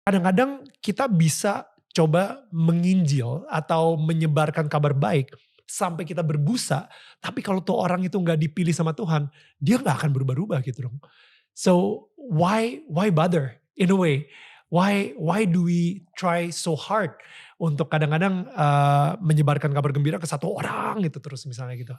Kadang-kadang kita bisa coba menginjil atau menyebarkan kabar baik sampai kita berbusa, tapi kalau tuh orang itu nggak dipilih sama Tuhan, dia nggak akan berubah-ubah gitu dong. So why bother in a way? Why do we try so hard untuk kadang-kadang menyebarkan kabar gembira ke satu orang gitu terus misalnya gitu.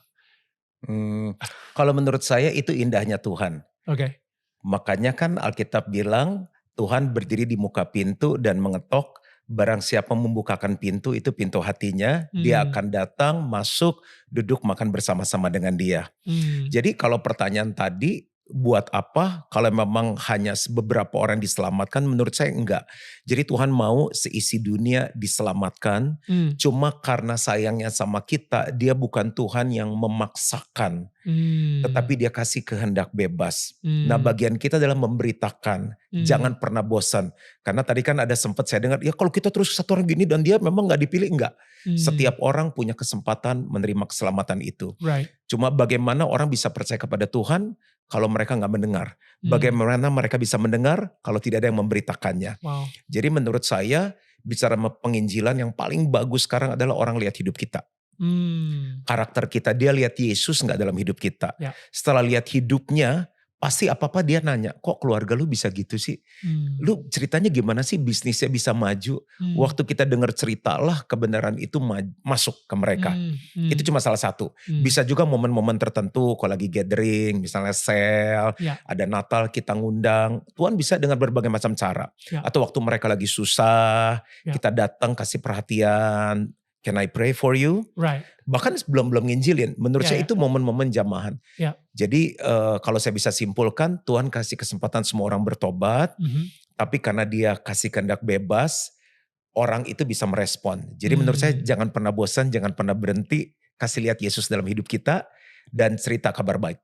Mmm, kalau menurut saya itu indahnya Tuhan. Oke. Makanya kan Alkitab bilang, Tuhan berdiri di muka pintu dan mengetok, barang siapa membukakan pintu, itu pintu hatinya, dia Mmm, akan datang, masuk, duduk makan bersama-sama dengan dia. mmm, Jadi kalau pertanyaan tadi, buat apa kalau memang hanya beberapa orang diselamatkan, menurut saya enggak. Jadi Tuhan mau seisi dunia diselamatkan, mmm, cuma karena sayangnya sama kita, dia bukan Tuhan yang memaksakan. mmm, Tetapi dia kasih kehendak bebas. Nah mmm, bagian kita adalah memberitakan, mmm, jangan pernah bosan. Karena tadi kan ada sempat saya dengar, ya kalau kita terus satu orang gini dan dia memang nggak dipilih, enggak. mmm, Setiap orang punya kesempatan menerima keselamatan itu. right, Cuma bagaimana orang bisa percaya kepada Tuhan kalau mereka nggak mendengar. mmm, Bagaimana mereka bisa mendengar kalau tidak ada yang memberitakannya. wow, Jadi menurut saya bicara penginjilan yang paling bagus sekarang adalah orang lihat hidup kita. mmm, Karakter kita, dia lihat Yesus nggak dalam hidup kita. ya, Setelah lihat hidupnya, pasti apa-apa dia nanya, "Kok keluarga lu bisa gitu sih? mmm, Lu ceritanya gimana sih bisnisnya bisa maju?" mmm, Waktu kita dengar ceritalah kebenaran itu masuk ke mereka. mmm, Itu mmm, cuma salah satu. mmm, Bisa juga momen-momen tertentu kalau lagi gathering, misalnya sale, ya, ada Natal kita ngundang, Tuhan bisa dengan berbagai macam cara. ya, Atau waktu mereka lagi susah, ya, kita datang kasih perhatian, "Can I pray for you?" right, Bahkan sebelum belum nginjilin, menurut ya saya ya itu momen-momen jamahan. ya, Jadi, kalau saya bisa simpulkan, Tuhan kasih kesempatan semua orang bertobat, mhm, tapi karena dia kasih kehendak bebas, orang itu bisa merespon. Jadi menurut saya mmm. jangan pernah bosan, jangan pernah berhenti, kasih lihat Yesus dalam hidup kita, dan cerita kabar baik.